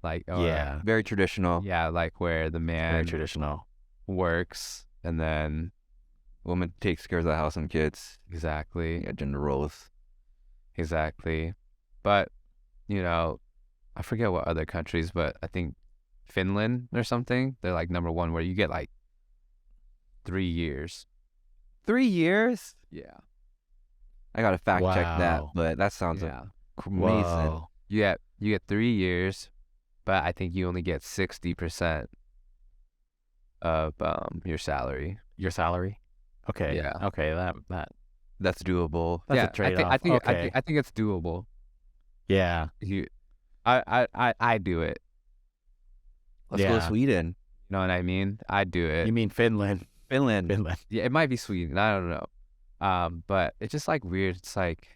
Like or, yeah. Very traditional. yeah, like where the Very man traditional. works and then Woman takes care of the house and kids. exactly. Yeah, gender roles. Exactly. But, I forget what other countries, but I think Finland or something, they're like number one where you get like 3 years. 3 years? Yeah. I gotta fact check that, Wow. but that sounds Yeah. amazing. Whoa. You get 3 years, but I think you only get 60% of your salary. Your salary? Okay. Yeah. Okay. That. That's doable. That's yeah, a trade-off. I think Okay. I think it's doable. Yeah. I do it. Let's go to Yeah. Sweden. You know what I mean? I do it. You mean Finland? Finland. Finland. Yeah, it might be Sweden. I don't know. But it's just like weird. It's like,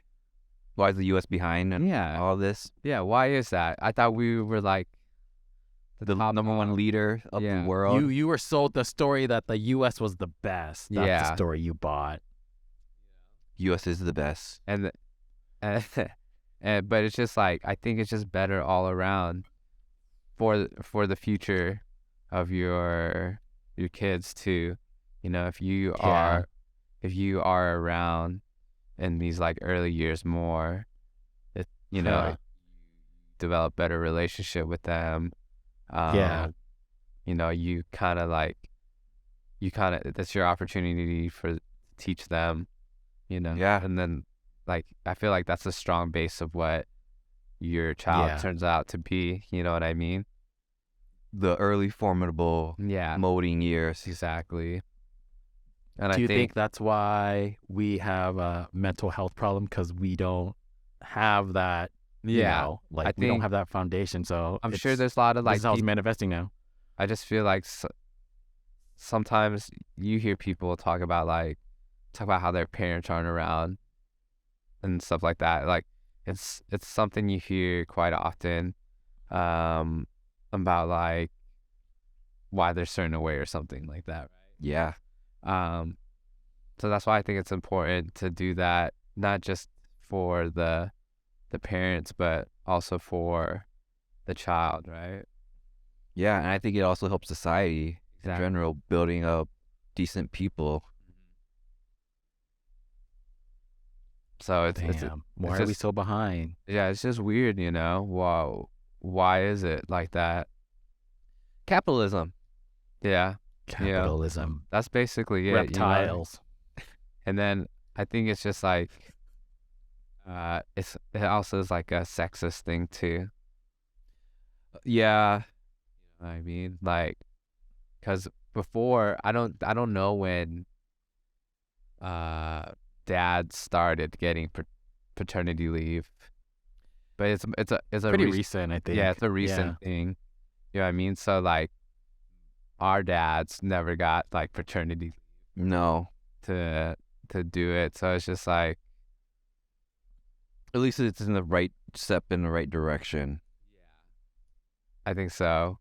Why is the U.S. behind and yeah, all this? yeah. Why is that? I thought we were like The top number one dog. leader of Yeah. the world. You were sold the story that the U.S. was the best. That's Yeah. the story you bought. U.S. is the best. and but it's just like I think it's just better all around for the future of your kids too. If you Yeah. are around in these like early years more, it Huh. develop better relationship with them. Yeah. You kind of that's your opportunity for teach them. Yeah. And then like I feel like that's a strong base of what your child Yeah. turns out to be. You know what I mean? The early formidable Yeah, molding years. exactly. And Do I you think that's why we have a mental health problem? Because we don't have that. yeah, Like I we don't think- have that foundation. So I'm sure it's- there's a lot of this like is how it's peop- manifesting now. I just feel like sometimes you hear people talk about how their parents aren't around and stuff like that. Like it's something you hear quite often, about like why they're certain way or something like that. Yeah. So that's why I think it's important to do that, not just for the parents, but also for the child, right? Yeah, and I think it also helps society in Exactly. general, building up decent people. So Damn. Why are we just so behind? yeah, it's just weird, you know. Wow, why is it like that? Capitalism. Yeah, Capitalism. that's basically it. Reptiles. And then I think it's just like, it also is like a sexist thing too. Yeah. I mean, like, because before I don't know when dad started getting paternity leave, but it's a Pretty recent, I think. yeah, it's a recent thing. You know what I mean? So like, our dads never got like paternity No. to do it, so it's just like, At least it's in the right step in the right direction. I think so.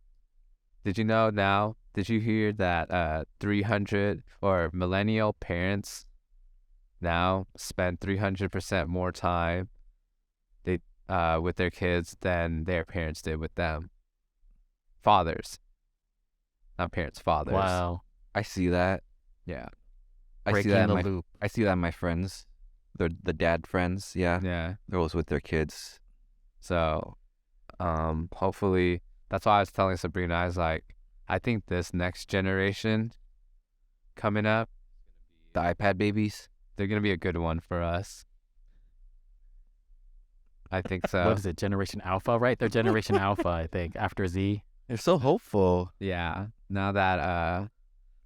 Did you know now? Did you hear that 300 or millennial parents now spend 300% more time they with their kids than their parents did with them? Fathers, not parents, fathers. Wow. I see that. Yeah. Breaking the loop. I see that in my friends. The dad friends, yeah. Yeah. They're always with their kids. So, hopefully, that's why I was telling Sabrina, I was like, I think this next generation coming up, The iPad babies. they're gonna be a good one for us. I think so. What is it? Generation Alpha, right? They're Generation Alpha, I think, after Z. They're so hopeful. Yeah. Now that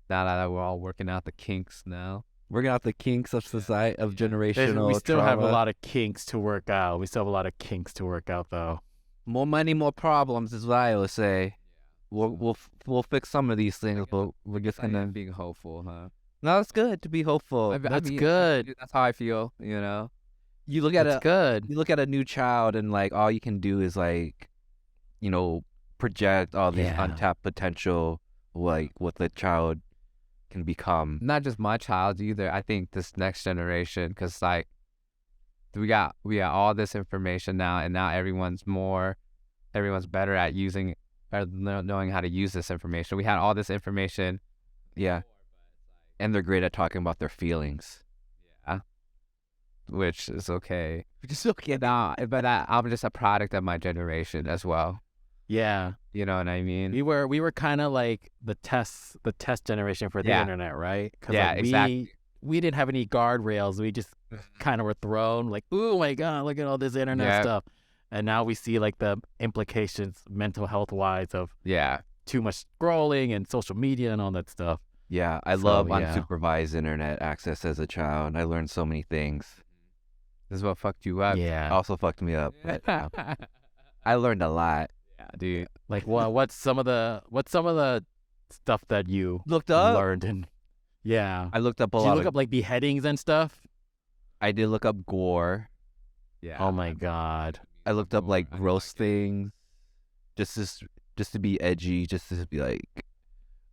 we're all working out the kinks now. Working out the kinks of society, of generational We still have a trauma. lot of kinks to work out. We still have a lot of kinks to work out, though. More money, more problems is what I always say. We'll fix some of these things, but we're just gonna. being hopeful, huh? No, it's good to be hopeful. That's good. That's how I feel, you know. You look at That's good. you look at a new child, and like all you can do is like, project all these Yeah. untapped potential, like what the child can become. Not just my child either. I think this next generation, because like we got all this information now, and now everyone's better at using or knowing how to use this information. We had all this information, Yeah, and they're great at talking about their feelings. yeah, which is okay. Just okay. But I'm just a product of my generation as well. Yeah. You know what I mean? We were kind of like the test generation for the Yeah. internet, right? 'Cause, Yeah, like, exactly. We didn't have any guardrails. We just kind of were thrown like, oh my God, look at all this internet Yep. stuff. And now we see like the implications mental health wise of Yeah. too much scrolling and social media and all that stuff. Yeah, I So, love yeah. unsupervised internet access as a child. I learned so many things. This is what fucked you up. Yeah. Also fucked me up. But, I learned a lot. Yeah, dude. Like what's some of the stuff that you Looked up. learned and yeah. I looked up a Did you lot look of. up like beheadings and stuff? I did look up gore. Yeah. Oh my God. I looked up like I gross like it. things, just to be edgy, just to be like,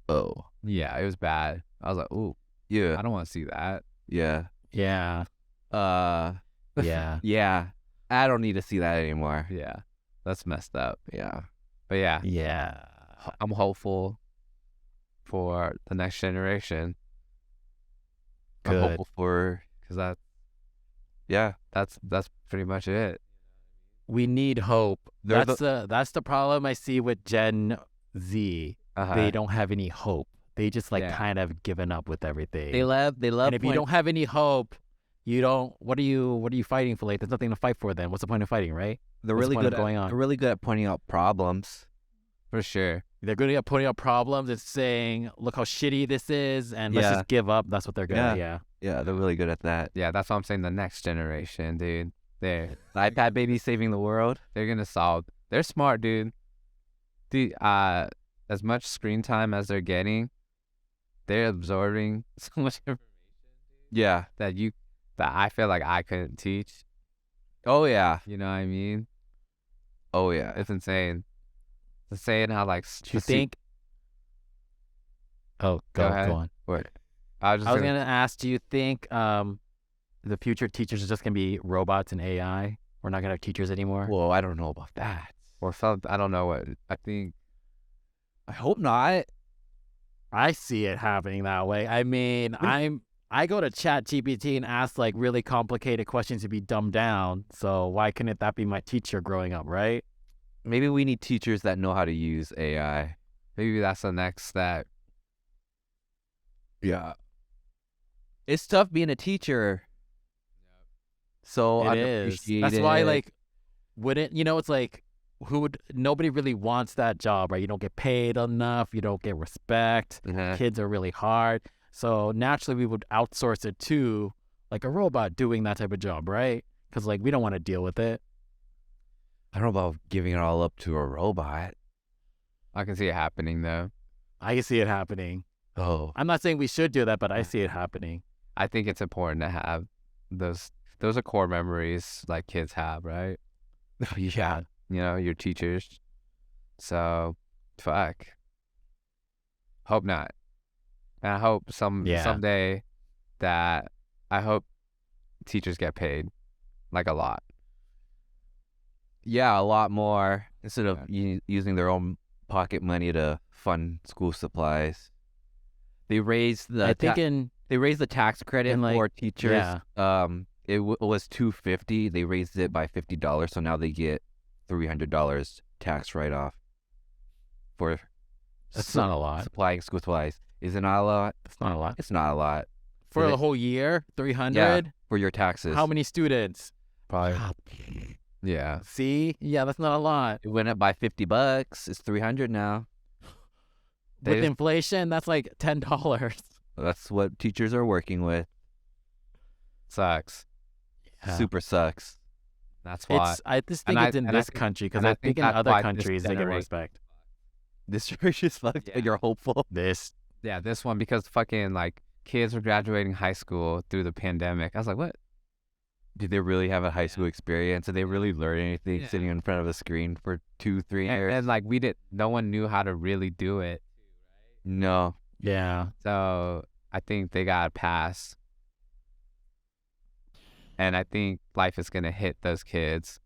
oh Yeah, it was bad. I was like, ooh, yeah, I don't want to see that. yeah, Yeah. uh, Yeah. yeah. I don't need to see that anymore. Yeah, that's messed up. Yeah, But yeah, Yeah. I'm hopeful for the next generation I'm Good. hopeful for. because Yeah, that's pretty much it. We need hope. They're That's the problem I see with Gen Z. Uh-huh. They don't have any hope. They just like Yeah. kind of given up with everything. they love. and if you don't have any hope, you don't. What are you fighting for? Like, there's nothing to fight for. Then what's the point of fighting, right? They're what's the really point of good. going on? They're really good at pointing out problems. For sure. They're good at putting up problems and saying, "Look how shitty this is," and let's Yeah. just give up. That's what they're good at. Yeah. Yeah, they're really good at that. Yeah, that's what I'm saying. The next generation, dude. The iPad baby saving the world. They're gonna solve. They're smart, dude. Dude, as much screen time as they're getting, they're absorbing so much information Yeah. that I feel like I couldn't teach. Oh yeah. You know what I mean? Oh yeah. It's insane. It's insane how like Do you think? Oh, Go ahead. go on. What? I was I was gonna ask, do you think the future teachers are just gonna be robots and AI? We're not gonna have teachers anymore. Whoa, I don't know about that. or something. I don't know what I think. I hope not. I see it happening that way. I mean, I go to Chat GPT and ask like really complicated questions to be dumbed down. So why couldn't that be my teacher growing up, right? Maybe we need teachers that know how to use AI. Maybe that's the next step. Yeah. It's tough being a teacher. So It is. unappreciated. That's why, like, it's like, nobody really wants that job, right? You don't get paid enough. You don't get respect. Uh-huh. Kids are really hard. So naturally, we would outsource it to like a robot doing that type of job, right? Because like we don't want to deal with it. I don't know about giving it all up to a robot. I can see it happening though. I can see it happening. Oh. I'm not saying we should do that, but I see it happening. I think it's important to have those. Those are core memories like kids have, right? Yeah. You know, your teachers. So, fuck. Hope not. And I hope someday that I hope teachers get paid like a lot. Yeah, a lot more instead of using their own pocket money to fund school supplies. They raised the they raised the tax credit for teachers. Yeah. It was $250. They raised it by $50, so now they get $300 tax write off for That's not a lot. supplying school supplies. Is it not a lot? That's not a lot. It's not a lot For a whole year, 300. Yeah, for your taxes. How many students? Probably. Yeah. See, yeah, that's not a lot. It went up by $50. It's $300 now. With inflation, that's like $10. That's what teachers are working with. Sucks. Yeah. Super sucks. That's why. I just think it's in this country because I think in that's other why this countries they get generation- respect. This church is fucked, Yeah. but you're hopeful. This This one because fucking like kids were graduating high school through the pandemic. I was like, what? Did they really have a high school experience? Did they really learn anything Yeah. sitting in front of a screen for 2-3 years? And like no one knew how to really do it. No. Yeah. So I think they got a pass. And I think life is going to hit those kids.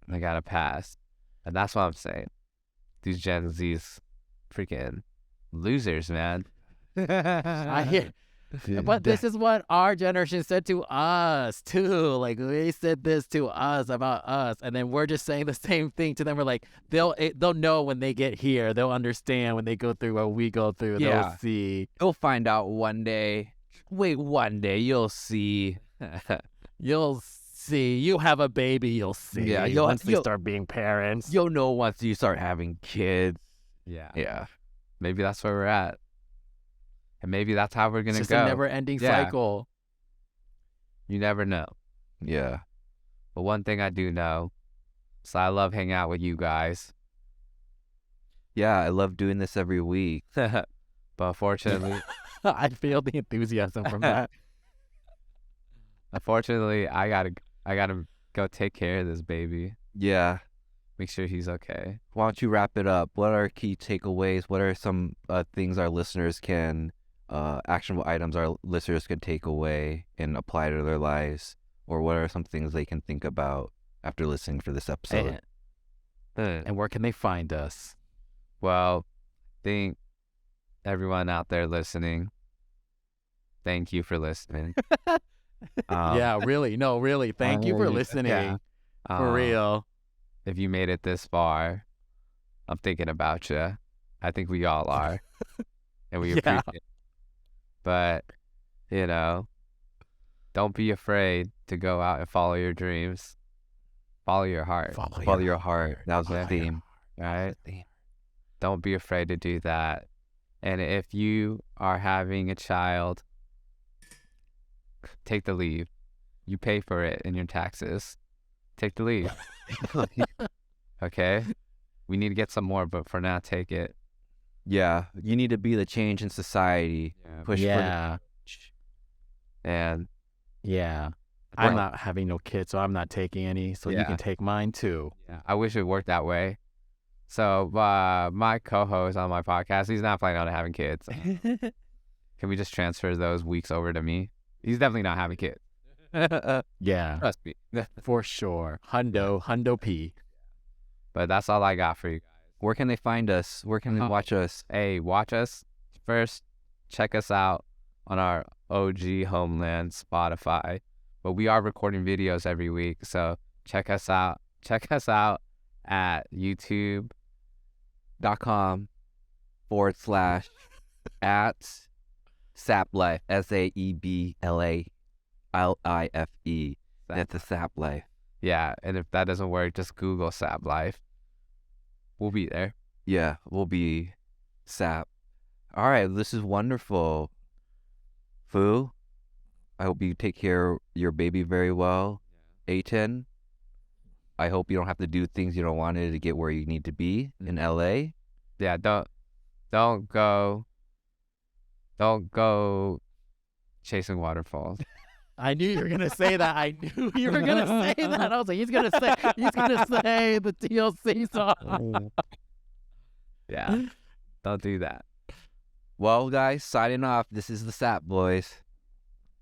They got a pass. And that's what I'm saying. These Gen Z's freaking losers, man. I hear. But this is what our generation said to us too. Like they said this to us about us, and then we're just saying the same thing to them. We're like, they'll know when they get here. They'll understand when they go through what we go through. Yeah. They'll see. You'll find out one day. Wait, one day you'll see. You'll see. You have a baby. You'll see. Yeah, once they start being parents. You'll know once you start having kids. Yeah. Yeah. Maybe that's where we're at. And maybe that's how we're going to It's go. just a never-ending cycle. You never know. Yeah. But one thing I do know is I love hanging out with you guys. Yeah, I love doing this every week. But unfortunately, I feel the enthusiasm from that. unfortunately, I gotta go take care of this baby. Yeah. Make sure he's okay. Why don't you wrap it up? What are key takeaways? What are some things our listeners can, actionable items our listeners can take away and apply to their lives? Or what are some things they can think about after listening for this episode? And where can they find us? Well, think everyone out there listening, thank you for listening. Yeah, really. No, really. Thank you for listening. yeah. For real. If you made it this far, I'm thinking about you. I think we all are. And we Yeah. appreciate it. But, don't be afraid to go out and follow your dreams. Follow your heart. Follow your heart. That was the Yeah. theme. Right? Don't be afraid to do that. And if you are having a child, take the leave. You pay for it in your taxes. Take the leave. Okay? We need to get some more, but for now, take it. Yeah, you need to be the change in society. Push for the Yeah. change. And Yeah. Well- I'm not having no kids, so I'm not taking any. So you Yeah. can take mine too. yeah, I wish it worked that way. So my co-host on my podcast, he's not planning on having kids. Can we just transfer those weeks over to me? He's definitely not having kids. Yeah, Trust me. for sure. Hundo P. But that's all I got for you. Where can they find us? Where can they watch us? Hey, watch us first. Check us out on our OG homeland, Spotify. But we are recording videos every week, so check us out. Check us out at YouTube.com /at Saplife, SAEBLALIFE. That's the Sap Life. Yeah, and if that doesn't work, just Google Saeb Life. We'll be there. Yeah, we'll be Sap. All right, this is wonderful. Fu, I hope you take care of your baby very well. Aten, I hope you don't have to do things you don't want to get where you need to be in LA. Yeah, don't go chasing waterfalls. I knew you were gonna say that. I knew you were gonna say that. I was like, he's gonna say the TLC song. Yeah, don't do that. Well, guys, signing off. This is the Sap Boys.